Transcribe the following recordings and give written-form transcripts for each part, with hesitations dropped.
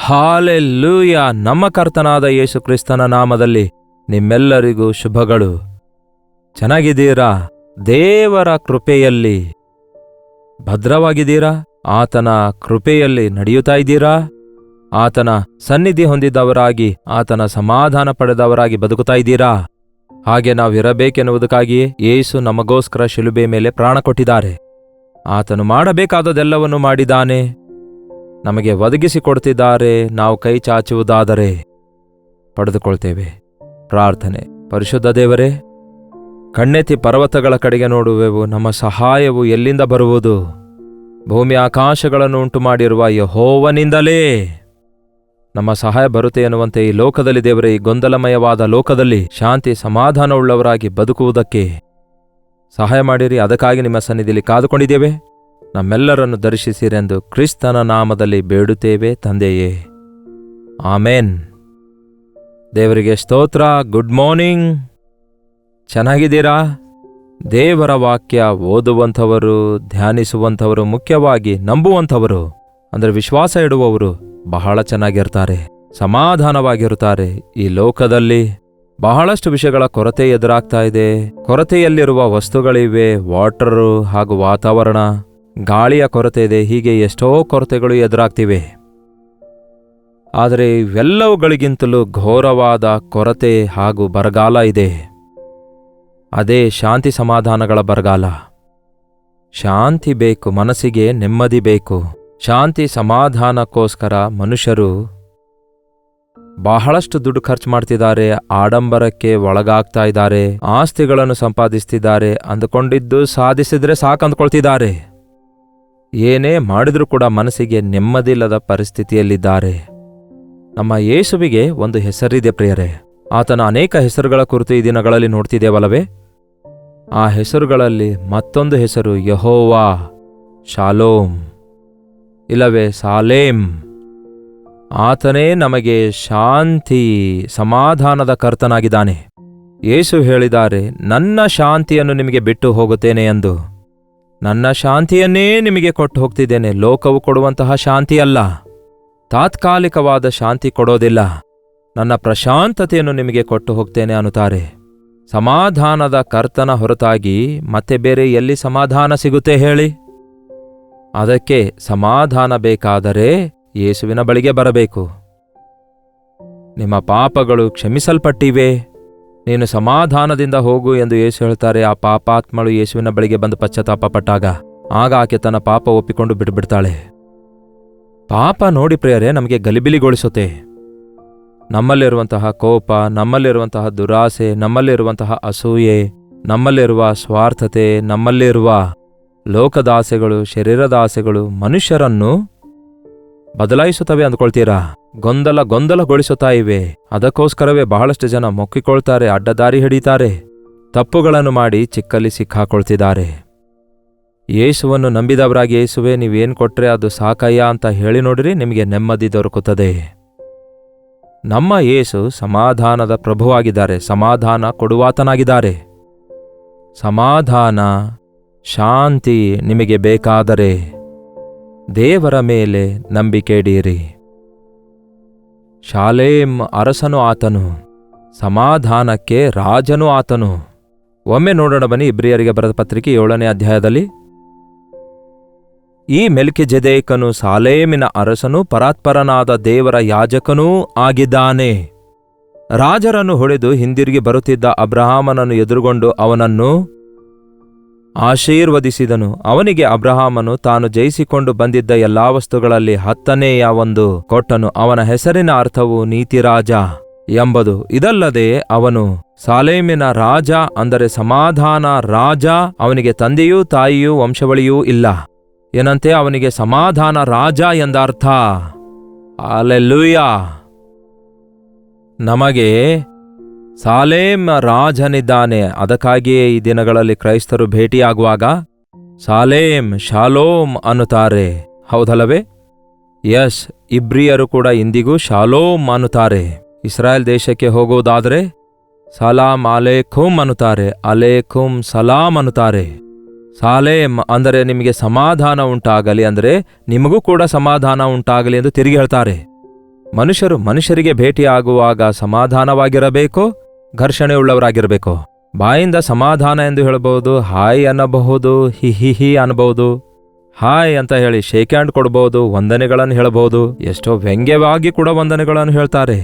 Hallelujah. ನಮ್ಮ ಕರ್ತನಾದ ಯೇಸು ಕ್ರಿಸ್ತನ ನಾಮದಲ್ಲಿ ನಿಮ್ಮೆಲ್ಲರಿಗೂ ಶುಭಗಳು. ಚೆನ್ನಾಗಿದ್ದೀರಾ? ದೇವರ ಕೃಪೆಯಲ್ಲಿ ಭದ್ರವಾಗಿದ್ದೀರಾ? ಆತನ ಕೃಪೆಯಲ್ಲಿ ನಡೆಯುತ್ತಾ ಇದ್ದೀರಾ? ಆತನ ಸನ್ನಿಧಿ ಹೊಂದಿದವರಾಗಿ, ಆತನ ಸಮಾಧಾನ ಪಡೆದವರಾಗಿ ಬದುಕುತ್ತಾ ಇದ್ದೀರಾ? ಹಾಗೆ ನಾವಿರಬೇಕೆನ್ನುವುದಕ್ಕಾಗಿಯೇ ಯೇಸು ನಮಗೋಸ್ಕರ ಶಿಲುಬೆ ಮೇಲೆ ಪ್ರಾಣ ಕೊಟ್ಟಿದ್ದಾರೆ. ಆತನು ಮಾಡಬೇಕಾದದೆಲ್ಲವನ್ನು ಮಾಡಿದ್ದಾನೆ, ನಮಗೆ ಒದಗಿಸಿಕೊಡ್ತಿದ್ದಾರೆ. ನಾವು ಕೈ ಚಾಚುವುದಾದರೆ ಪಡೆದುಕೊಳ್ತೇವೆ. ಪ್ರಾರ್ಥನೆ. ಪರಿಶುದ್ಧ ದೇವರೇ, ಕಣ್ಣೆತ್ತಿ ಪರ್ವತಗಳ ಕಡೆಗೆ ನೋಡುವೆವು. ನಮ್ಮ ಸಹಾಯವು ಎಲ್ಲಿಂದ ಬರುವುದು? ಭೂಮಿ ಆಕಾಶಗಳನ್ನು ಉಂಟು ಮಾಡಿರುವ ಯೆಹೋವನಿಂದಲೇ ನಮ್ಮ ಸಹಾಯ ಬರುತ್ತೆ ಎನ್ನುವಂತೆ ಈ ಲೋಕದಲ್ಲಿ ದೇವರೇ, ಈ ಗೊಂದಲಮಯವಾದ ಲೋಕದಲ್ಲಿ ಶಾಂತಿ ಸಮಾಧಾನವುಳ್ಳವರಾಗಿ ಬದುಕುವುದಕ್ಕೆ ಸಹಾಯ ಮಾಡಿರಿ. ಅದಕ್ಕಾಗಿ ನಿಮ್ಮ ಸನ್ನಿಧಿಯಲ್ಲಿ ಕಾದುಕೊಂಡಿದ್ದೇವೆ. ನಮ್ಮೆಲ್ಲರನ್ನು ದರ್ಶಿಸಿರೆಂದು ಕ್ರಿಸ್ತನ ನಾಮದಲ್ಲಿ ಬೇಡುತ್ತೇವೆ ತಂದೆಯೇ, ಆಮೇನ್. ದೇವರಿಗೆ ಸ್ತೋತ್ರ. Good morning. ಚೆನ್ನಾಗಿದ್ದೀರಾ? ದೇವರ ವಾಕ್ಯ ಓದುವಂಥವರು, ಧ್ಯಾನಿಸುವಂಥವರು, ಮುಖ್ಯವಾಗಿ ನಂಬುವಂಥವರು ಅಂದರೆ ವಿಶ್ವಾಸ ಇಡುವವರು ಬಹಳ ಚೆನ್ನಾಗಿರ್ತಾರೆ, ಸಮಾಧಾನವಾಗಿರುತ್ತಾರೆ. ಈ ಲೋಕದಲ್ಲಿ ಬಹಳಷ್ಟು ವಿಷಯಗಳ ಕೊರತೆ ಎದುರಾಗ್ತಾ ಇದೆ. ಕೊರತೆಯಲ್ಲಿರುವ ವಸ್ತುಗಳಿವೆ. ವಾಟರು ಹಾಗೂ ವಾತಾವರಣ, ಗಾಳಿಯ ಕೊರತೆ ಇದೆ. ಹೀಗೆ ಎಷ್ಟೋ ಕೊರತೆಗಳು ಎದುರಾಗ್ತಿವೆ. ಆದರೆ ಇವೆಲ್ಲವುಗಳಿಗಿಂತಲೂ ಘೋರವಾದ ಕೊರತೆ ಹಾಗೂ ಬರಗಾಲ ಇದೆ. ಅದೇ ಶಾಂತಿ ಸಮಾಧಾನಗಳ ಬರಗಾಲ. ಶಾಂತಿ ಬೇಕು, ಮನಸ್ಸಿಗೆ ನೆಮ್ಮದಿ ಬೇಕು. ಶಾಂತಿ ಸಮಾಧಾನಕ್ಕೋಸ್ಕರ ಮನುಷ್ಯರು ಬಹಳಷ್ಟು ದುಡ್ಡು ಖರ್ಚು ಮಾಡ್ತಿದ್ದಾರೆ, ಆಡಂಬರಕ್ಕೆ ಒಳಗಾಗ್ತಾ ಇದ್ದಾರೆ, ಆಸ್ತಿಗಳನ್ನು ಸಂಪಾದಿಸ್ತಿದ್ದಾರೆ, ಅಂದುಕೊಂಡಿದ್ದು ಸಾಧಿಸಿದ್ರೆ ಸಾಕಂದ್ಕೊಳ್ತಿದ್ದಾರೆ. ಏನೇ ಮಾಡಿದ್ರೂ ಕೂಡ ಮನಸ್ಸಿಗೆ ನೆಮ್ಮದಿಲ್ಲದ ಪರಿಸ್ಥಿತಿಯಲ್ಲಿದ್ದಾರೆ. ನಮ್ಮ ಯೇಸುವಿಗೆ ಒಂದು ಹೆಸರಿದೆ ಪ್ರಿಯರೇ. ಆತನ ಅನೇಕ ಹೆಸರುಗಳ ಕುರಿತು ಈ ದಿನಗಳಲ್ಲಿ ನೋಡ್ತಿದ್ದೇವಲ್ಲವೇ? ಆ ಹೆಸರುಗಳಲ್ಲಿ ಮತ್ತೊಂದು ಹೆಸರು ಯೆಹೋವಾ ಶಾಲೋಮ್, ಇಲ್ಲವೇ ಸಾಲೇಮ್. ಆತನೇ ನಮಗೆ ಶಾಂತಿ ಸಮಾಧಾನದ ಕರ್ತನಾಗಿದ್ದಾನೆ. ಯೇಸು ಹೇಳಿದ್ದಾರೆ, ನನ್ನ ಶಾಂತಿಯನ್ನು ನಿಮಗೆ ಬಿಟ್ಟು ಹೋಗುತ್ತೇನೆ ಎಂದು. ನನ್ನ ಶಾಂತಿಯನ್ನೇ ನಿಮಗೆ ಕೊಟ್ಟು ಹೋಗ್ತಿದ್ದೇನೆ. ಲೋಕವು ಕೊಡುವಂತಹ ಶಾಂತಿ ಅಲ್ಲ, ತಾತ್ಕಾಲಿಕವಾದ ಶಾಂತಿ ಕೊಡೋದಿಲ್ಲ. ನನ್ನ ಪ್ರಶಾಂತತೆಯನ್ನು ನಿಮಗೆ ಕೊಟ್ಟು ಹೋಗ್ತೇನೆ ಅನ್ನುತ್ತಾರೆ. ಸಮಾಧಾನದ ಕರ್ತನ ಹೊರತಾಗಿ ಮತ್ತೆ ಬೇರೆ ಎಲ್ಲಿ ಸಮಾಧಾನ ಸಿಗುತ್ತೆ ಹೇಳಿ? ಅದಕ್ಕೆ ಸಮಾಧಾನ ಬೇಕಾದರೆ ಯೇಸುವಿನ ಬಳಿಗೆ ಬರಬೇಕು. ನಿಮ್ಮ ಪಾಪಗಳು ಕ್ಷಮಿಸಲ್ಪಟ್ಟಿವೆ, ನೀನು ಸಮಾಧಾನದಿಂದ ಹೋಗು ಎಂದು ಯೇಸು ಹೇಳ್ತಾರೆ. ಆ ಪಾಪಾತ್ಮಳು ಯೇಸುವಿನ ಬಳಿಗೆ ಬಂದು ಪಶ್ಚಾತ್ತಾಪ ಪಟ್ಟಾಗ ಆಗ ಆಕೆ ತನ್ನ ಪಾಪ ಒಪ್ಪಿಕೊಂಡು ಬಿಟ್ಬಿಡ್ತಾಳೆ. ಪಾಪ ನೋಡಿ ಪ್ರಿಯರೇ, ನಮಗೆ ಗಲಿಬಿಲಿಗೊಳಿಸುತ್ತೆ. ನಮ್ಮಲ್ಲಿರುವಂತಹ ಕೋಪ, ನಮ್ಮಲ್ಲಿರುವಂತಹ ದುರಾಸೆ, ನಮ್ಮಲ್ಲಿರುವಂತಹ ಅಸೂಯೆ, ನಮ್ಮಲ್ಲಿರುವ ಸ್ವಾರ್ಥತೆ, ನಮ್ಮಲ್ಲಿರುವ ಲೋಕದಾಸೆಗಳು, ಶರೀರದಾಸೆಗಳು ಮನುಷ್ಯರನ್ನು ಬದಲಾಯಿಸುತ್ತವೆ ಅಂದ್ಕೊಳ್ತೀರಾ? ಗೊಂದಲಗೊಳಿಸುತ್ತಾ ಇವೆ. ಅದಕ್ಕೋಸ್ಕರವೇ ಬಹಳಷ್ಟು ಜನ ಮೊಕ್ಕಿಕೊಳ್ತಾರೆ, ಅಡ್ಡದಾರಿ ಹಿಡಿತಾರೆ, ತಪ್ಪುಗಳನ್ನು ಮಾಡಿ ಚಿಕ್ಕಲ್ಲಿ ಸಿಕ್ಕಾಕೊಳ್ತಿದ್ದಾರೆ. ಯೇಸುವನ್ನು ನಂಬಿದವರಾಗಿ, ಯೇಸುವೆ ನೀವೇನು ಕೊಟ್ರೆ ಅದು ಸಾಕಯ್ಯ ಅಂತ ಹೇಳಿ ನೋಡಿರಿ, ನಿಮಗೆ ನೆಮ್ಮದಿ ದೊರಕುತ್ತದೆ. ನಮ್ಮ ಯೇಸು ಸಮಾಧಾನದ ಪ್ರಭುವಾಗಿದ್ದಾರೆ, ಸಮಾಧಾನ ಕೊಡುವಾತನಾಗಿದ್ದಾರೆ. ಸಮಾಧಾನ, ಶಾಂತಿ ನಿಮಗೆ ಬೇಕಾದರೆ ದೇವರ ಮೇಲೆ ನಂಬಿಕೆ ಇಡಿರಿ. ಶಾಲೇಮ್ ಅರಸನು ಆತನು, ಸಮಾಧಾನಕ್ಕೆ ರಾಜನು ಆತನು. ಒಮ್ಮೆ ನೋಡೋಣ ಬನ್ನಿ, ಇಬ್ರಿಯರಿಗೆ ಬರೆದ ಪತ್ರಿಕೆ 7ನೇ ಅಧ್ಯಾಯದಲ್ಲಿ. ಈ ಮೆಲ್ಕಿಜೆದೇಕನು ಸಾಲೇಮಿನ ಅರಸನು, ಪರಾತ್ಪರನಾದ ದೇವರ ಯಾಜಕನೂ ಆಗಿದ್ದಾನೆ. ರಾಜರನ್ನು ಹೊಡೆದು ಹಿಂದಿರುಗಿ ಬರುತ್ತಿದ್ದ ಅಬ್ರಹಾಮನನ್ನು ಎದುರುಗೊಂಡು ಅವನನ್ನು ಆಶೀರ್ವದಿಸಿದನು. ಅವನಿಗೆ ಅಬ್ರಹಾಮನು ತಾನು ಜಯಿಸಿಕೊಂಡು ಬಂದಿದ್ದ ಎಲ್ಲಾ ವಸ್ತುಗಳಲ್ಲಿ 10ನೇಯ ಒಂದು ಕೊಟ್ಟನು. ಅವನ ಹೆಸರಿನ ಅರ್ಥವು ನೀತಿರಾಜ ಎಂಬುದು. ಇದಲ್ಲದೆ ಅವನು ಸಾಲೇಮಿನ ರಾಜ, ಅಂದರೆ ಸಮಾಧಾನ ರಾಜ. ಅವನಿಗೆ ತಂದೆಯೂ ತಾಯಿಯೂ ವಂಶವಳಿಯೂ ಇಲ್ಲ ಏನಂತೆ, ಅವನಿಗೆ ಸಮಾಧಾನ ರಾಜ ಎಂದರ್ಥ. ಹಲ್ಲೆಲೂಯ. ನಮಗೆ ಸಾಲೇಮ್ ರಾಜನಿದ್ದಾನೆ. ಅದಕ್ಕಾಗಿಯೇ ಈ ದಿನಗಳಲ್ಲಿ ಕ್ರೈಸ್ತರು ಭೇಟಿಯಾಗುವಾಗ ಸಾಲೇಮ್, ಶಾಲೋಮ್ ಅನ್ನುತ್ತಾರೆ, ಹೌದಲ್ಲವೇ? ಯಸ್, ಇಬ್ರಿಯರು ಕೂಡ ಇಂದಿಗೂ ಶಾಲೋಮ್ ಅನ್ನುತ್ತಾರೆ. ಇಸ್ರಾಯೇಲ್ ದೇಶಕ್ಕೆ ಹೋಗುವುದಾದರೆ ಸಲಾಮ್ ಅಲೇಖುಮ್ ಅನ್ನುತ್ತಾರೆ, ಅಲೇಖುಮ್ ಸಲಾಮ್ ಅನ್ನುತ್ತಾರೆ. ಸಾಲೇಮ್ ಅಂದರೆ ನಿಮಗೆ ಸಮಾಧಾನ ಉಂಟಾಗಲಿ, ಅಂದರೆ ನಿಮಗೂ ಕೂಡ ಸಮಾಧಾನ ಉಂಟಾಗಲಿ ಎಂದು ತಿರುಗಿ ಹೇಳ್ತಾರೆ. ಮನುಷ್ಯರು ಮನುಷ್ಯರಿಗೆ ಭೇಟಿಯಾಗುವಾಗ ಸಮಾಧಾನವಾಗಿರಬೇಕೋ ಘರ್ಷಣೆಯುಳ್ಳವರಾಗಿರಬೇಕೋ? ಬಾಯಿಂದ ಸಮಾಧಾನ ಎಂದು ಹೇಳಬಹುದು, ಹಾಯ್ ಅನ್ನಬಹುದು, ಹಿ ಅನ್ನಬಹುದು. ಹಾಯ್ ಅಂತ ಹೇಳಿ ಶೇಕ್ ಹ್ಯಾಂಡ್ ಕೊಡಬಹುದು, ವಂದನೆಗಳನ್ನು ಹೇಳಬಹುದು. ಎಷ್ಟೋ ವ್ಯಂಗ್ಯವಾಗಿ ಕೂಡ ವಂದನೆಗಳನ್ನು ಹೇಳ್ತಾರೆ.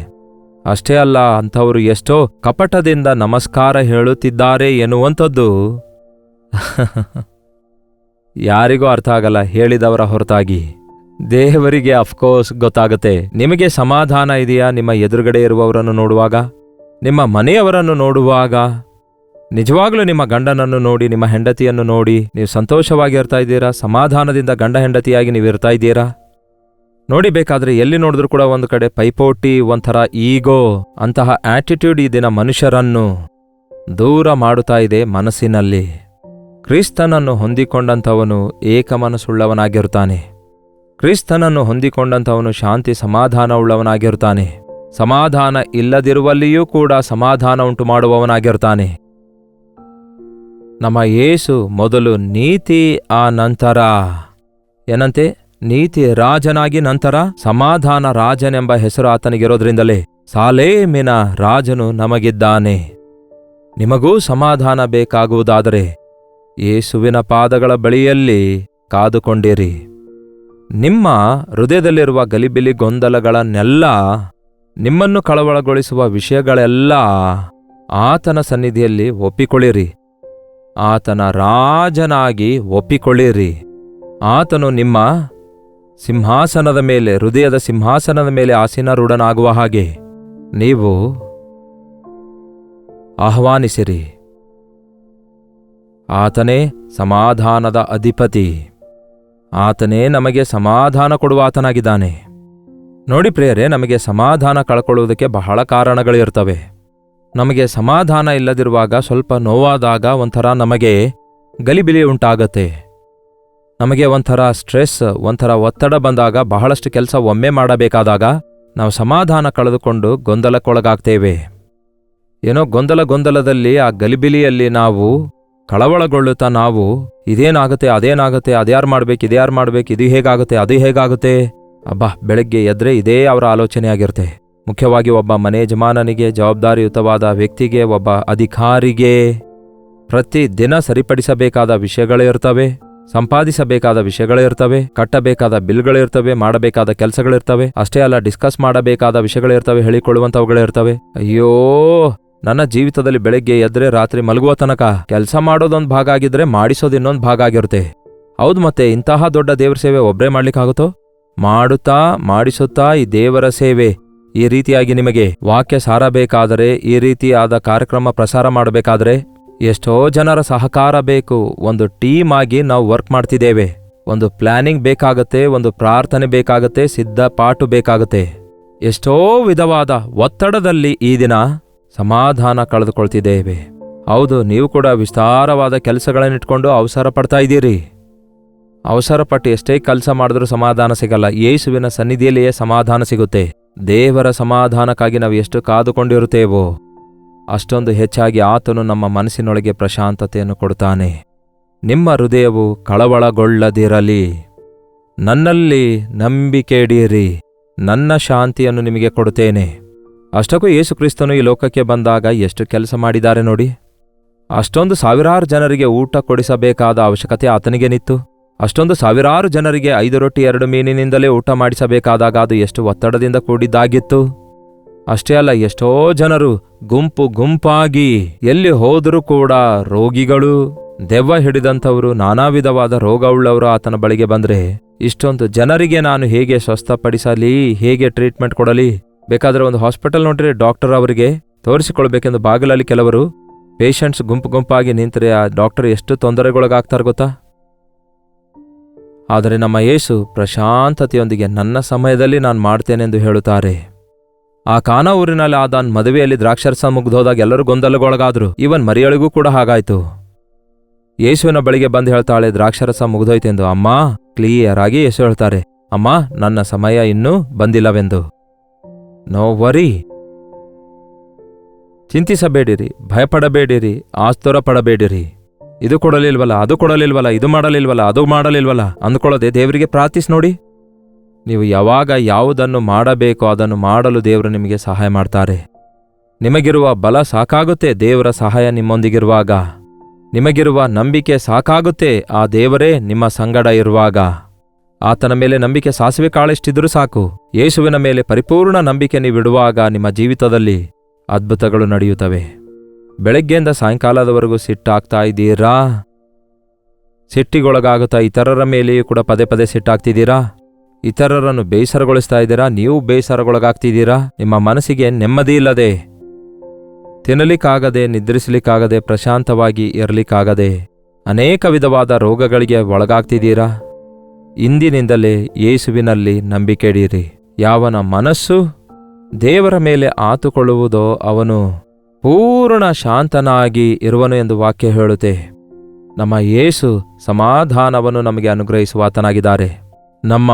ಅಷ್ಟೇ ಅಲ್ಲ, ಅಂಥವರು ಎಷ್ಟೋ ಕಪಟದಿಂದ ನಮಸ್ಕಾರ ಹೇಳುತ್ತಿದ್ದಾರೆ ಎನ್ನುವಂಥದ್ದು ಯಾರಿಗೂ ಅರ್ಥ ಆಗಲ್ಲ, ಹೇಳಿದವರ ಹೊರತಾಗಿ. ದೇವರಿಗೆ ಅಫ್ಕೋರ್ಸ್ ಗೊತ್ತಾಗುತ್ತೆ. ನಿಮಗೆ ಸಮಾಧಾನ ಇದೆಯಾ ನಿಮ್ಮ ಎದುರುಗಡೆ ಇರುವವರನ್ನು ನೋಡುವಾಗ, ನಿಮ್ಮ ಮನೆಯವರನ್ನು ನೋಡುವಾಗ? ನಿಜವಾಗ್ಲೂ ನಿಮ್ಮ ಗಂಡನನ್ನು ನೋಡಿ, ನಿಮ್ಮ ಹೆಂಡತಿಯನ್ನು ನೋಡಿ ನೀವು ಸಂತೋಷವಾಗಿ ಇರ್ತಾ ಇದ್ದೀರಾ? ಸಮಾಧಾನದಿಂದ ಗಂಡ ಹೆಂಡತಿಯಾಗಿ ನೀವು ಇರ್ತಾ ಇದ್ದೀರಾ? ನೋಡಿ, ಬೇಕಾದ್ರೆ ಎಲ್ಲಿ ನೋಡಿದ್ರೂ ಕೂಡ ಒಂದು ಕಡೆ ಪೈಪೋಟಿ, ಒಂಥರ ಈಗೋ ಅಂತಹ ಆಟಿಟ್ಯೂಡ್ ಈ ದಿನ ಮನುಷ್ಯರನ್ನು ದೂರ ಮಾಡುತ್ತಾ ಇದೆ ಮನಸ್ಸಿನಲ್ಲಿ. ಕ್ರಿಸ್ತನನ್ನು ಹೊಂದಿಕೊಂಡಂಥವನು ಏಕಮನಸ್ಸುಳ್ಳವನಾಗಿರುತ್ತಾನೆ. ಕ್ರಿಸ್ತನನ್ನು ಹೊಂದಿಕೊಂಡಂಥವನು ಶಾಂತಿ ಸಮಾಧಾನ ಉಳ್ಳವನಾಗಿರುತ್ತಾನೆ. ಸಮಾಧಾನ ಇಲ್ಲದಿರುವಲ್ಲಿಯೂ ಕೂಡ ಸಮಾಧಾನ ಉಂಟು ಮಾಡುವವನಾಗಿರುತ್ತಾನೆ. ನಮ್ಮ ಯೇಸು ಮೊದಲು ನೀತಿ, ಆ ನಂತರ ಏನಂತೆ ನೀತಿ ರಾಜನಾಗಿ, ನಂತರ ಸಮಾಧಾನ ರಾಜನೆಂಬ ಹೆಸರು ಆತನಿಗಿರೋದ್ರಿಂದಲೇ ಸಾಲೇಮಿನ ರಾಜನು ನಮಗಿದ್ದಾನೆ. ನಿಮಗೂ ಸಮಾಧಾನ ಬೇಕಾಗುವುದಾದರೆ ಯೇಸುವಿನ ಪಾದಗಳ ಬಳಿಯಲ್ಲಿ ಕಾದುಕೊಂಡಿರಿ. ನಿಮ್ಮ ಹೃದಯದಲ್ಲಿರುವ ಗಲಿಬಿಲಿ ಗೊಂದಲಗಳನ್ನೆಲ್ಲ, ನಿಮ್ಮನ್ನು ಕಳವಳಗೊಳಿಸುವ ವಿಷಯಗಳೆಲ್ಲ ಆತನ ಸನ್ನಿಧಿಯಲ್ಲಿ ಒಪ್ಪಿಕೊಳ್ಳಿರಿ. ಆತನ ರಾಜನಾಗಿ ಒಪ್ಪಿಕೊಳ್ಳಿರಿ. ಆತನು ನಿಮ್ಮ ಸಿಂಹಾಸನದ ಮೇಲೆ, ಹೃದಯದ ಸಿಂಹಾಸನದ ಮೇಲೆ ಆಸೀನರೂಢನಾಗುವ ಹಾಗೆ ನೀವು ಆಹ್ವಾನಿಸಿರಿ. ಆತನೇ ಸಮಾಧಾನದ ಅಧಿಪತಿ. ಆತನೇ ನಮಗೆ ಸಮಾಧಾನ ಕೊಡುವ ಆತನಾಗಿದ್ದಾನೆ. ನೋಡಿ ಪ್ರಿಯರೇ, ನಮಗೆ ಸಮಾಧಾನ ಕಳ್ಕೊಳ್ಳುವುದಕ್ಕೆ ಬಹಳ ಕಾರಣಗಳಿರ್ತವೆ. ನಮಗೆ ಸಮಾಧಾನ ಇಲ್ಲದಿರುವಾಗ, ಸ್ವಲ್ಪ ನೋವಾದಾಗ ಒಂಥರ ನಮಗೆ ಗಲಿಬಿಲಿ ಉಂಟಾಗತ್ತೆ. ನಮಗೆ ಒಂಥರ ಸ್ಟ್ರೆಸ್, ಒಂಥರ ಒತ್ತಡ ಬಂದಾಗ, ಬಹಳಷ್ಟು ಕೆಲಸ ಒಮ್ಮೆ ಮಾಡಬೇಕಾದಾಗ ನಾವು ಸಮಾಧಾನ ಕಳೆದುಕೊಂಡು ಗೊಂದಲಕ್ಕೊಳಗಾಗ್ತೇವೆ. ಏನೋ ಗೊಂದಲದಲ್ಲಿ, ಆ ಗಲಿಬಿಲಿಯಲ್ಲಿ ನಾವು ಕಳವಳಗೊಳ್ಳುತ್ತಾ ನಾವು ಇದೇನಾಗುತ್ತೆ, ಅದೇನಾಗುತ್ತೆ, ಅದ್ಯಾರು ಮಾಡ್ಬೇಕು, ಇದ್ಯಾರು ಮಾಡ್ಬೇಕು, ಇದು ಹೇಗಾಗುತ್ತೆ, ಅದು ಹೇಗಾಗುತ್ತೆ, ಅಬ್ಬಾ ಬೆಳಗ್ಗೆ ಎದ್ರೆ ಇದೇ ಅವರ ಆಲೋಚನೆ ಆಗಿರುತ್ತೆ. ಮುಖ್ಯವಾಗಿ ಒಬ್ಬ ಮನೆ ಯಜಮಾನನಿಗೆ, ಜವಾಬ್ದಾರಿಯುತವಾದ ವ್ಯಕ್ತಿಗೆ, ಒಬ್ಬ ಅಧಿಕಾರಿಗೆ ಪ್ರತಿ ದಿನ ಸರಿಪಡಿಸಬೇಕಾದ ವಿಷಯಗಳಿರ್ತವೆ, ಸಂಪಾದಿಸಬೇಕಾದ ವಿಷಯಗಳಿರ್ತವೆ, ಕಟ್ಟಬೇಕಾದ ಬಿಲ್ಗಳಿರ್ತವೆ, ಮಾಡಬೇಕಾದ ಕೆಲಸಗಳಿರ್ತವೆ. ಅಷ್ಟೇ ಅಲ್ಲ, ಡಿಸ್ಕಸ್ ಮಾಡಬೇಕಾದ ವಿಷಯಗಳಿರ್ತವೆ, ಹೇಳಿಕೊಳ್ಳುವಂಥವುಗಳಿರ್ತವೆ. ಅಯ್ಯೋ, ನನ್ನ ಜೀವಿತದಲ್ಲಿ ಬೆಳಗ್ಗೆ ಎದ್ರೆ ರಾತ್ರಿ ಮಲಗುವ ತನಕ ಕೆಲಸ ಮಾಡೋದೊಂದು ಭಾಗ ಆಗಿದ್ರೆ ಮಾಡಿಸೋದು ಇನ್ನೊಂದು ಭಾಗ ಆಗಿರುತ್ತೆ. ಹೌದು, ಮತ್ತೆ ಇಂತಹ ದೊಡ್ಡ ದೇವರ ಸೇವೆ ಒಬ್ಬರೇ ಮಾಡ್ಲಿಕ್ಕಾಗುತ್ತೋ? ಮಾಡುತ್ತಾ ಮಾಡಿಸುತ್ತಾ ಈ ದೇವರ ಸೇವೆ, ಈ ರೀತಿಯಾಗಿ ನಿಮಗೆ ವಾಕ್ಯ ಸಾರಬೇಕಾದರೆ, ಈ ರೀತಿಯಾದ ಕಾರ್ಯಕ್ರಮ ಪ್ರಸಾರ ಮಾಡಬೇಕಾದ್ರೆ ಎಷ್ಟೋ ಜನರ ಸಹಕಾರ ಬೇಕು. ಒಂದು ಟೀಮ್ ಆಗಿ ನಾವು ವರ್ಕ್ ಮಾಡ್ತಿದ್ದೇವೆ. ಒಂದು ಪ್ಲಾನಿಂಗ್ ಬೇಕಾಗತ್ತೆ, ಒಂದು ಪ್ರಾರ್ಥನೆ ಬೇಕಾಗತ್ತೆ, ಸಿದ್ಧಪಾಟು ಬೇಕಾಗತ್ತೆ. ಎಷ್ಟೋ ವಿಧವಾದ ಒತ್ತಡದಲ್ಲಿ ಈ ದಿನ ಸಮಾಧಾನ ಕಳೆದುಕೊಳ್ತಿದ್ದೇವೆ. ಹೌದು, ನೀವು ಕೂಡ ವಿಸ್ತಾರವಾದ ಕೆಲಸಗಳನ್ನಿಟ್ಕೊಂಡು ಅವಸರ ಪಡ್ತಾ ಇದ್ದೀರಿ. ಅವಸರಪಟ್ಟು ಎಷ್ಟೇ ಕೆಲಸ ಮಾಡಿದ್ರೂ ಸಮಾಧಾನ ಸಿಗಲ್ಲ. ಯೇಸುವಿನ ಸನ್ನಿಧಿಯಲ್ಲಿಯೇ ಸಮಾಧಾನ ಸಿಗುತ್ತೆ. ದೇವರ ಸಮಾಧಾನಕ್ಕಾಗಿ ನಾವು ಎಷ್ಟು ಕಾದುಕೊಂಡಿರುತ್ತೇವೋ ಅಷ್ಟೊಂದು ಹೆಚ್ಚಾಗಿ ಆತನು ನಮ್ಮ ಮನಸ್ಸಿನೊಳಗೆ ಪ್ರಶಾಂತತೆಯನ್ನು ಕೊಡುತ್ತಾನೆ. ನಿಮ್ಮ ಹೃದಯವು ಕಳವಳಗೊಳ್ಳದಿರಲಿ, ನನ್ನಲ್ಲಿ ನಂಬಿಕೆ ಇಡಿಯಿರಿ, ನನ್ನ ಶಾಂತಿಯನ್ನು ನಿಮಗೆ ಕೊಡುತ್ತೇನೆ. ಅಷ್ಟಕ್ಕೂ ಯೇಸು ಕ್ರಿಸ್ತನು ಈ ಲೋಕಕ್ಕೆ ಬಂದಾಗ ಎಷ್ಟು ಕೆಲಸ ಮಾಡಿದ್ದಾರೆ ನೋಡಿ. ಅಷ್ಟೊಂದು ಸಾವಿರಾರು ಜನರಿಗೆ ಊಟ ಕೊಡಿಸಬೇಕಾದ ಅವಶ್ಯಕತೆ ಆತನಿಗೇನಿತ್ತು? ಅಷ್ಟೊಂದು ಸಾವಿರಾರು ಜನರಿಗೆ 5 ರೊಟ್ಟಿ 2 ಮೀನಿನಿಂದಲೇ ಊಟ ಮಾಡಿಸಬೇಕಾದಾಗ ಅದು ಎಷ್ಟು ಒತ್ತಡದಿಂದ ಕೂಡಿದ್ದಾಗಿತ್ತು. ಅಷ್ಟೇ ಅಲ್ಲ, ಎಷ್ಟೋ ಜನರು ಗುಂಪು ಗುಂಪಾಗಿ ಎಲ್ಲಿ ಹೋದರೂ ಕೂಡ ರೋಗಿಗಳು, ದೆವ್ವ ಹಿಡಿದಂಥವರು, ನಾನಾ ವಿಧವಾದ ರೋಗವುಳ್ಳವರು ಆತನ ಬಳಿಗೆ ಬಂದ್ರೆ ಇಷ್ಟೊಂದು ಜನರಿಗೆ ನಾನು ಹೇಗೆ ಸ್ವಸ್ಥಪಡಿಸಲಿ, ಹೇಗೆ ಟ್ರೀಟ್ಮೆಂಟ್ ಕೊಡಲಿ? ಬೇಕಾದರೆ ಒಂದು ಹಾಸ್ಪಿಟಲ್ ನೋಡ್ರಿ, ಡಾಕ್ಟರ್ ಅವರಿಗೆ ತೋರಿಸಿಕೊಳ್ಬೇಕೆಂದು ಬಾಗಿಲಲ್ಲಿ ಕೆಲವರು ಪೇಷಂಟ್ಸ್ ಗುಂಪು ಗುಂಪಾಗಿ ನಿಂತರೆ ಆ ಡಾಕ್ಟರ್ ಎಷ್ಟು ತೊಂದರೆಗೊಳಗಾಗ್ತಾರೆ ಗೊತ್ತಾ? ಆದರೆ ನಮ್ಮ ಯೇಸು ಪ್ರಶಾಂತತೆಯೊಂದಿಗೆ ನನ್ನ ಸಮಯದಲ್ಲಿ ನಾನು ಮಾಡ್ತೇನೆಂದು ಹೇಳುತ್ತಾರೆ. ಆ ಕಾನಾ ಊರಿನಲ್ಲಿ ಆದಾನ್ ಮದುವೆಯಲ್ಲಿ ದ್ರಾಕ್ಷಾರಸ ಮುಗ್ದೋದಾಗ ಎಲ್ಲರೂ ಗೊಂದಲಗೊಳಗಾದ್ರು. ಇವನ್ ಮರಿಯಳಿಗೂ ಕೂಡ ಹಾಗಾಯ್ತು. ಯೇಸುವಿನ ಬಳಿಗೆ ಬಂದು ಹೇಳ್ತಾಳೆ, ದ್ರಾಕ್ಷಾರಸ ಮುಗ್ದೋಯ್ತೆಂದು. ಅಮ್ಮ, ಕ್ಲಿಯರ್ ಆಗಿ ಯೇಸು ಹೇಳ್ತಾರೆ, ಅಮ್ಮ ನನ್ನ ಸಮಯ ಇನ್ನೂ ಬಂದಿಲ್ಲವೆಂದು. ನೋ ವರಿ, ಚಿಂತಿಸಬೇಡಿರಿ, ಭಯಪಡಬೇಡಿರಿ, ಆಸ್ತುರ ಪಡಬೇಡಿರಿ. ಇದು ಕೊಡಲಿಲ್ವಲ್ಲ, ಅದು ಕೊಡಲಿಲ್ವಲ್ಲ, ಇದು ಮಾಡಲಿಲ್ವಲ್ಲ, ಅದು ಮಾಡಲಿಲ್ವಲ್ಲ ಅಂದ್ಕೊಳ್ಳದೆ ದೇವರಿಗೆ ಪ್ರಾರ್ಥಿಸಿ ನೋಡಿ. ನೀವು ಯಾವಾಗ ಯಾವುದನ್ನು ಮಾಡಬೇಕೋ ಅದನ್ನು ಮಾಡಲು ದೇವರು ನಿಮಗೆ ಸಹಾಯ ಮಾಡ್ತಾರೆ. ನಿಮಗಿರುವ ಬಲ ಸಾಕಾಗುತ್ತೆ ದೇವರ ಸಹಾಯ ನಿಮ್ಮೊಂದಿಗಿರುವಾಗ. ನಿಮಗಿರುವ ನಂಬಿಕೆ ಸಾಕಾಗುತ್ತೆ ಆ ದೇವರೇ ನಿಮ್ಮ ಸಂಗಡ ಇರುವಾಗ. ಆತನ ಮೇಲೆ ನಂಬಿಕೆ ಸಾಸಿವೆ ಕಾಳಷ್ಟಿದ್ರೂ ಸಾಕು. ಯೇಸುವಿನ ಮೇಲೆ ಪರಿಪೂರ್ಣ ನಂಬಿಕೆ ನೀವಿಡುವಾಗ ನಿಮ್ಮ ಜೀವಿತದಲ್ಲಿ ಅದ್ಭುತಗಳು ನಡೆಯುತ್ತವೆ. ಬೆಳಗ್ಗೆಯಿಂದ ಸಾಯಂಕಾಲದವರೆಗೂ ಸಿಟ್ಟಾಗ್ತಾ ಇದ್ದೀರಾ? ಸಿಟ್ಟಿಗೊಳಗಾಗುತ್ತಾ ಇತರರ ಮೇಲೆಯೂ ಕೂಡ ಪದೇ ಪದೇ ಸಿಟ್ಟಾಗ್ತಿದ್ದೀರಾ? ಇತರರನ್ನು ಬೇಸರಗೊಳಿಸ್ತಾ ಇದ್ದೀರಾ? ನೀವು ಬೇಸರಗೊಳಗಾಗ್ತಿದ್ದೀರಾ? ನಿಮ್ಮ ಮನಸ್ಸಿಗೆ ನೆಮ್ಮದಿ ಇಲ್ಲದೆ, ತಿನ್ನಲಿಕ್ಕಾಗದೆ, ನಿದ್ರಿಸಲಿಕ್ಕಾಗದೆ, ಪ್ರಶಾಂತವಾಗಿ ಇರಲಿಕ್ಕಾಗದೆ ಅನೇಕ ವಿಧವಾದ ರೋಗಗಳಿಗೆ ಒಳಗಾಗ್ತಿದ್ದೀರಾ? ಇಂದಿನಿಂದಲೇ ಯೇಸುವಿನಲ್ಲಿ ನಂಬಿಕೆ ಇಡಿರಿ. ಯಾವನ ಮನಸ್ಸು ದೇವರ ಮೇಲೆ ಆತುಕೊಳ್ಳುವುದೋ ಅವನು ಪೂರ್ಣ ಶಾಂತನಾಗಿ ಇರುವನು ಎಂದು ವಾಕ್ಯ ಹೇಳುತ್ತೆ. ನಮ್ಮ ಯೇಸು ಸಮಾಧಾನವನ್ನು ನಮಗೆ ಅನುಗ್ರಹಿಸುವಾತನಾಗಿದ್ದಾರೆ. ನಮ್ಮ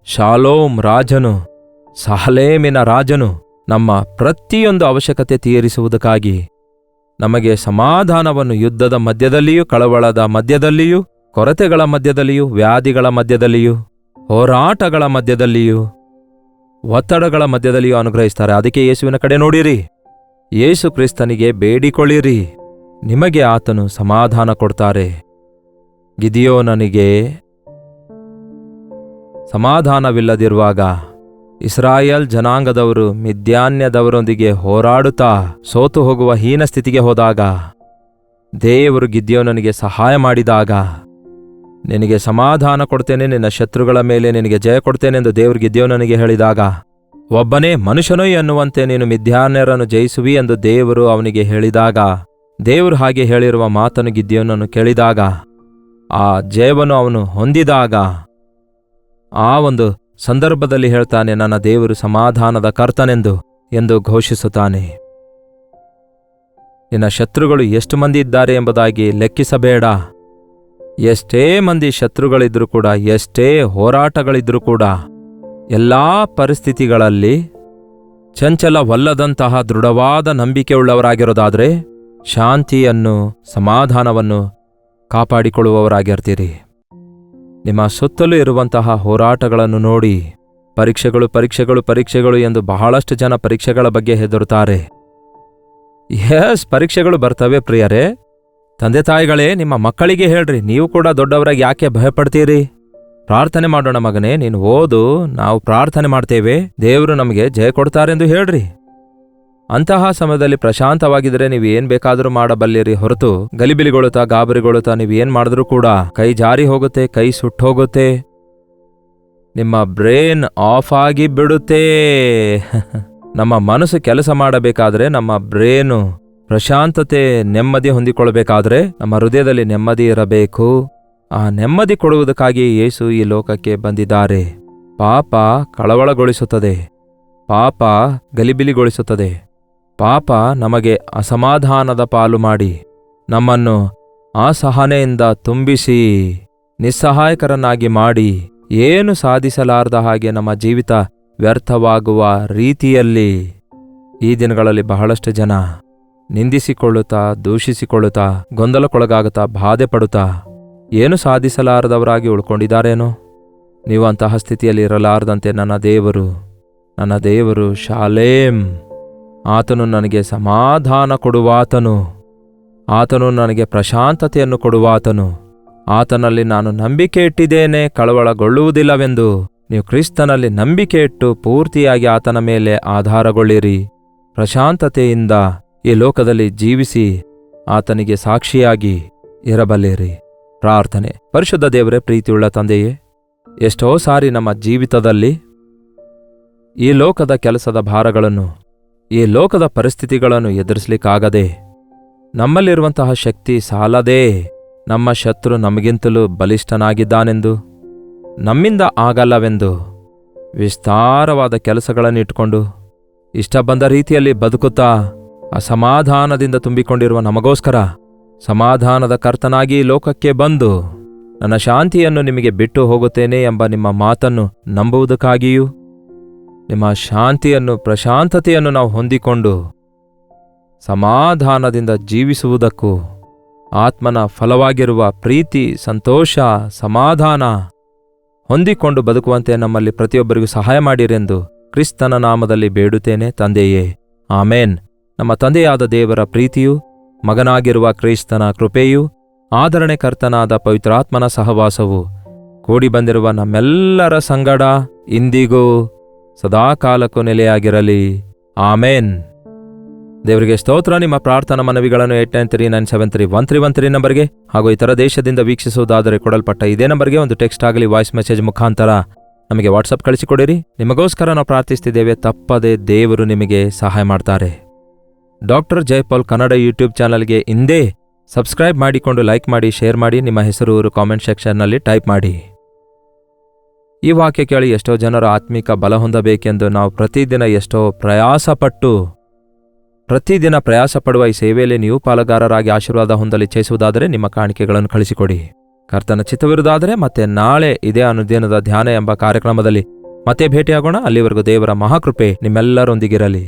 ಶಾಲೋಮ್ ರಾಜನು, ಸಾಲೇಮಿನ ರಾಜನು ನಮ್ಮ ಪ್ರತಿಯೊಂದು ಅವಶ್ಯಕತೆ ತೀರಿಸುವುದಕ್ಕಾಗಿ ನಮಗೆ ಸಮಾಧಾನವನ್ನು ಯುದ್ಧದ ಮಧ್ಯದಲ್ಲಿಯೂ, ಕಳವಳದ ಮಧ್ಯದಲ್ಲಿಯೂ, ಕೊರತೆಗಳ ಮಧ್ಯದಲ್ಲಿಯೂ, ವ್ಯಾಧಿಗಳ ಮಧ್ಯದಲ್ಲಿಯೂ, ಹೋರಾಟಗಳ ಮಧ್ಯದಲ್ಲಿಯೂ, ಒತ್ತಡಗಳ ಮಧ್ಯದಲ್ಲಿಯೂ ಅನುಗ್ರಹಿಸ್ತಾರೆ. ಅದಕ್ಕೆ ಯೇಸುವಿನ ಕಡೆ ನೋಡಿರಿ, ಯೇಸು ಕ್ರಿಸ್ತನಿಗೆ ಬೇಡಿಕೊಳ್ಳಿರಿ, ನಿಮಗೆ ಆತನು ಸಮಾಧಾನ ಕೊಡ್ತಾರೆ. ಗಿದಿಯೋನನಿಗೆ ಸಮಾಧಾನವಿಲ್ಲದಿರುವಾಗ ಇಸ್ರಾಯೇಲ್ ಜನಾಂಗದವರು ಮಿದ್ಯಾನ್ಯದವರೊಂದಿಗೆ ಹೋರಾಡುತ್ತಾ ಸೋತು ಹೋಗುವ ಹೀನ ಸ್ಥಿತಿಗೆ ಹೋದಾಗ ದೇವರು ಗಿದ್ಯೋನನಿಗೆ ಸಹಾಯ ಮಾಡಿದಾಗ, ನಿನಗೆ ಸಮಾಧಾನ ಕೊಡ್ತೇನೆ, ನಿನ್ನ ಶತ್ರುಗಳ ಮೇಲೆ ನಿನಗೆ ಜಯ ಕೊಡ್ತೇನೆಂದು ದೇವರು ಗಿದ್ಯೋನನಿಗೆ ಹೇಳಿದಾಗ, ಒಬ್ಬನೇ ಮನುಷ್ಯನೋ ಎನ್ನುವಂತೆ ನೀನು ಮಿದ್ಯಾನ್ಯರನ್ನು ಜಯಿಸುವಿ ಎಂದು ದೇವರು ಅವನಿಗೆ ಹೇಳಿದಾಗ, ದೇವರು ಹಾಗೆ ಹೇಳಿರುವ ಮಾತನ್ನು ಗಿದ್ಯೋನನು ಕೇಳಿದಾಗ, ಆ ಜಯವನ್ನು ಅವನು ಹೊಂದಿದಾಗ, ಆ ಒಂದು ಸಂದರ್ಭದಲ್ಲಿ ಹೇಳ್ತಾನೆ, ನನ್ನ ದೇವರು ಸಮಾಧಾನದ ಕರ್ತನೆಂದು ಎಂದು ಘೋಷಿಸುತ್ತಾನೆ. ನಿನ್ನ ಶತ್ರುಗಳು ಎಷ್ಟು ಮಂದಿ ಇದ್ದಾರೆ ಎಂಬುದಾಗಿ ಲೆಕ್ಕಿಸಬೇಡ. ಎಷ್ಟೇ ಮಂದಿ ಶತ್ರುಗಳಿದ್ರೂ ಕೂಡ, ಎಷ್ಟೇ ಹೋರಾಟಗಳಿದ್ರೂ ಕೂಡ, ಎಲ್ಲಾ ಪರಿಸ್ಥಿತಿಗಳಲ್ಲಿ ಚಂಚಲವಲ್ಲದಂತಹ ದೃಢವಾದ ನಂಬಿಕೆಯುಳ್ಳವರಾಗಿರೋದಾದರೆ ಶಾಂತಿಯನ್ನು, ಸಮಾಧಾನವನ್ನು ಕಾಪಾಡಿಕೊಳ್ಳುವವರಾಗಿರ್ತೀರಿ. ನಿಮ್ಮ ಸುತ್ತಲೂ ಇರುವಂತಹ ಹೋರಾಟಗಳನ್ನು ನೋಡಿ ಪರೀಕ್ಷೆಗಳು ಪರೀಕ್ಷೆಗಳು ಪರೀಕ್ಷೆಗಳು ಎಂದು ಬಹಳಷ್ಟು ಜನ ಪರೀಕ್ಷೆಗಳ ಬಗ್ಗೆ ಹೆದರುತ್ತಾರೆ. ಪರೀಕ್ಷೆಗಳು ಬರ್ತವೆ ಪ್ರಿಯರೇ. ತಂದೆ ತಾಯಿಗಳೇ, ನಿಮ್ಮ ಮಕ್ಕಳಿಗೆ ಹೇಳ್ರಿ, ನೀವು ಕೂಡ ದೊಡ್ಡವರಾಗಿ ಯಾಕೆ ಭಯಪಡ್ತೀರಿ? ಪ್ರಾರ್ಥನೆ ಮಾಡೋಣ ಮಗನೇ, ನೀನು ಓದು, ನಾವು ಪ್ರಾರ್ಥನೆ ಮಾಡ್ತೇವೆ, ದೇವರು ನಮಗೆ ಜಯ ಕೊಡ್ತಾರೆಂದು ಹೇಳ್ರಿ. ಅಂತಹ ಸಮಯದಲ್ಲಿ ಪ್ರಶಾಂತವಾಗಿದ್ರೆ ನೀವು ಏನ್ ಬೇಕಾದರೂ ಮಾಡಬಲ್ಲಿರಿ ಹೊರತು ಗಲಿಬಿಲಿಗೊಳ್ಳುತ್ತಾ, ಗಾಬರಿಗೊಳ್ಳುತ್ತಾ ನೀವು ಏನ್ ಮಾಡಿದ್ರೂ ಕೂಡ ಕೈ ಜಾರಿ ಹೋಗುತ್ತೆ, ಕೈ ಸುಟ್ಟೋಗುತ್ತೆ, ನಿಮ್ಮ ಬ್ರೇನ್ ಆಫ್ ಆಗಿ ಬಿಡುತ್ತೆ. ನಮ್ಮ ಮನಸ್ಸು ಕೆಲಸ ಮಾಡಬೇಕಾದ್ರೆ, ನಮ್ಮ ಬ್ರೇನು ಪ್ರಶಾಂತತೆ, ನೆಮ್ಮದಿ ಹೊಂದಿಕೊಳ್ಳಬೇಕಾದ್ರೆ ನಮ್ಮ ಹೃದಯದಲ್ಲಿ ನೆಮ್ಮದಿ ಇರಬೇಕು. ಆ ನೆಮ್ಮದಿ ಕೊಡುವುದಕ್ಕಾಗಿ ಯೇಸು ಈ ಲೋಕಕ್ಕೆ ಬಂದಿದ್ದಾರೆ. ಪಾಪ ಕಳವಳಗೊಳಿಸುತ್ತದೆ, ಪಾಪ ಗಲಿಬಿಲಿಗೊಳಿಸುತ್ತದೆ, ಪಾಪ ನಮಗೆ ಅಸಮಾಧಾನದ ಪಾಲು ಮಾಡಿ ನಮ್ಮನ್ನು ಅಸಹನೆಯಿಂದ ತುಂಬಿಸಿ ನಿಸ್ಸಹಾಯಕರನ್ನಾಗಿ ಮಾಡಿ ಏನು ಸಾಧಿಸಲಾರದ ಹಾಗೆ ನಮ್ಮ ಜೀವಿತ ವ್ಯರ್ಥವಾಗುವ ರೀತಿಯಲ್ಲಿ ಈ ದಿನಗಳಲ್ಲಿ ಬಹಳಷ್ಟು ಜನ ನಿಂದಿಸಿಕೊಳ್ಳುತ್ತಾ, ದೂಷಿಸಿಕೊಳ್ಳುತ್ತಾ, ಗೊಂದಲಕ್ಕೊಳಗಾಗುತ್ತಾ, ಬಾಧೆ ಪಡುತ್ತಾ ಏನು ಸಾಧಿಸಲಾರದವರಾಗಿ ಉಳ್ಕೊಂಡಿದ್ದಾರೇನೋ. ನೀವು ಅಂತಹ ಸ್ಥಿತಿಯಲ್ಲಿ ಇರಲಾರದಂತೆ ನನ್ನ ದೇವರು ಶಾಲೇಮ್, ಆತನು ನನಗೆ ಸಮಾಧಾನ ಕೊಡುವಾತನು, ಆತನು ನನಗೆ ಪ್ರಶಾಂತತೆಯನ್ನು ಕೊಡುವಾತನು, ಆತನಲ್ಲಿ ನಾನು ನಂಬಿಕೆ ಇಟ್ಟಿದ್ದೇನೆ, ಕಳವಳಗೊಳ್ಳುವುದಿಲ್ಲವೆಂದು ನೀವು ಕ್ರಿಸ್ತನಲ್ಲಿ ನಂಬಿಕೆ ಇಟ್ಟು ಪೂರ್ತಿಯಾಗಿ ಆತನ ಮೇಲೆ ಆಧಾರಗೊಳ್ಳಿರಿ. ಪ್ರಶಾಂತತೆಯಿಂದ ಈ ಲೋಕದಲ್ಲಿ ಜೀವಿಸಿ ಆತನಿಗೆ ಸಾಕ್ಷಿಯಾಗಿ ಇರಬಲ್ಲಿರಿ. ಪ್ರಾರ್ಥನೆ. ಪರಿಶುದ್ಧ ದೇವರೇ, ಪ್ರೀತಿಯುಳ್ಳ ತಂದೆಯೇ, ಎಷ್ಟೋ ಸಾರಿ ನಮ್ಮ ಜೀವಿತದಲ್ಲಿ ಈ ಲೋಕದ ಕೆಲಸದ ಭಾರಗಳನ್ನು, ಈ ಲೋಕದ ಪರಿಸ್ಥಿತಿಗಳನ್ನು ಎದುರಿಸಲಿಕ್ಕಾಗದೆ, ನಮ್ಮಲ್ಲಿರುವಂತಹ ಶಕ್ತಿ ಸಾಲದೆ, ನಮ್ಮ ಶತ್ರು ನಮಗಿಂತಲೂ ಬಲಿಷ್ಠನಾಗಿದ್ದಾನೆಂದು, ನಮ್ಮಿಂದ ಆಗಲ್ಲವೆಂದು ವಿಸ್ತಾರವಾದ ಕೆಲಸಗಳನ್ನಿಟ್ಟುಕೊಂಡು ಇಷ್ಟ ಬಂದ ರೀತಿಯಲ್ಲಿ ಬದುಕುತ್ತಾ ಅಸಮಾಧಾನದಿಂದ ತುಂಬಿಕೊಂಡಿರುವ ನಮಗೋಸ್ಕರ ಸಮಾಧಾನದ ಕರ್ತನಾಗಿ ಲೋಕಕ್ಕೆ ಬಂದು ನನ್ನ ಶಾಂತಿಯನ್ನು ನಿಮಗೆ ಬಿಟ್ಟು ಹೋಗುತ್ತೇನೆ ಎಂಬ ನಿಮ್ಮ ಮಾತನ್ನು ನಂಬುವುದಕ್ಕಾಗಿಯೂ, ನಿಮ್ಮ ಶಾಂತಿಯನ್ನು, ಪ್ರಶಾಂತತೆಯನ್ನು ನಾವು ಹೊಂದಿಕೊಂಡು ಸಮಾಧಾನದಿಂದ ಹೊಂದಿಕೊಂಡು ಬದುಕುವಂತೆ ನಮ್ಮಲ್ಲಿ ಪ್ರತಿಯೊಬ್ಬರಿಗೂ ಸಹಾಯ ಮಾಡಿರೆಂದು ಕ್ರಿಸ್ತನ ನಾಮದಲ್ಲಿ ಬೇಡುತ್ತೇನೆ ತಂದೆಯೇ, ಆಮೇನ್. ನಮ್ಮ ತಂದೆಯಾದ ದೇವರ ಪ್ರೀತಿಯೂ, ಮಗನಾಗಿರುವ ಕ್ರಿಸ್ತನ ಕೃಪೆಯೂ, ಆದರಣೆಕರ್ತನಾದ ಪವಿತ್ರಾತ್ಮನ ಸಹವಾಸವು ಕೂಡಿ ಬಂದಿರುವ ನಮ್ಮೆಲ್ಲರ ಸಂಗಡ ಇಂದಿಗೂ ಸದಾಕಾಲಕ್ಕೂ ನೆಲೆಯಾಗಿರಲಿ. ಆಮೇನ್. ದೇವರಿಗೆ ಸ್ತೋತ್ರ. ನಿಮ್ಮ ಪ್ರಾರ್ಥನಾ ಮನವಿಗಳನ್ನು 8939731313 ನಂಬರ್ಗೆ ಹಾಗೂ ಇತರ ದೇಶದಿಂದ ವೀಕ್ಷಿಸುವುದಾದರೆ ಕೊಡಲ್ಪಟ್ಟ ಇದೇ ನಂಬರ್ಗೆ ಒಂದು ಟೆಕ್ಸ್ಟ್ ಆಗಲಿ ವಾಯ್ಸ್ ಮೆಸೇಜ್ ಮುಖಾಂತರ ನಮಗೆ ವಾಟ್ಸಪ್ ಕಳಿಸಿಕೊಡಿರಿ. ನಿಮಗೋಸ್ಕರ ನಾವು ಪ್ರಾರ್ಥಿಸ್ತಿದ್ದೇವೆ. ತಪ್ಪದೆ ದೇವರು ನಿಮಗೆ ಸಹಾಯ ಮಾಡ್ತಾರೆ. ಡಾಕ್ಟರ್ ಜೈಪಾಲ್ ಕನ್ನಡ ಯೂಟ್ಯೂಬ್ ಚಾನಲ್ಗೆ ಇಂದೇ ಸಬ್ಸ್ಕ್ರೈಬ್ ಮಾಡಿಕೊಂಡು ಲೈಕ್ ಮಾಡಿ, ಶೇರ್ ಮಾಡಿ, ನಿಮ್ಮ ಹೆಸರು ಊರು ಕಾಮೆಂಟ್ ಸೆಕ್ಷನ್ನಲ್ಲಿ ಟೈಪ್ ಮಾಡಿ. ಈ ವಾಕ್ಯ ಕೇಳಿ ಎಷ್ಟೋ ಜನರು ಆತ್ಮಿಕ ಬಲ ಹೊಂದಬೇಕೆಂದು ನಾವು ಪ್ರತಿದಿನ ಪ್ರಯಾಸಪಡುವ ಈ ಸೇವೆಯಲ್ಲಿ ನೀವು ಪಾಲುಗಾರರಾಗಿ ಆಶೀರ್ವಾದ ಹೊಂದಲು ಇಚ್ಛಿಸುವುದಾದರೆ ನಿಮ್ಮ ಕಾಣಿಕೆಗಳನ್ನು ಕಳಿಸಿಕೊಡಿ. ಕರ್ತನ ಚಿತ್ತವಿರುವುದಾದರೆ ಮತ್ತೆ ನಾಳೆ ಇದೇ ಅನುದಿನದ ಧ್ಯಾನ ಎಂಬ ಕಾರ್ಯಕ್ರಮದಲ್ಲಿ ಮತ್ತೆ ಭೇಟಿಯಾಗೋಣ. ಅಲ್ಲಿವರೆಗೂ ದೇವರ ಮಹಾಕೃಪೆ ನಿಮ್ಮೆಲ್ಲರೊಂದಿಗಿರಲಿ.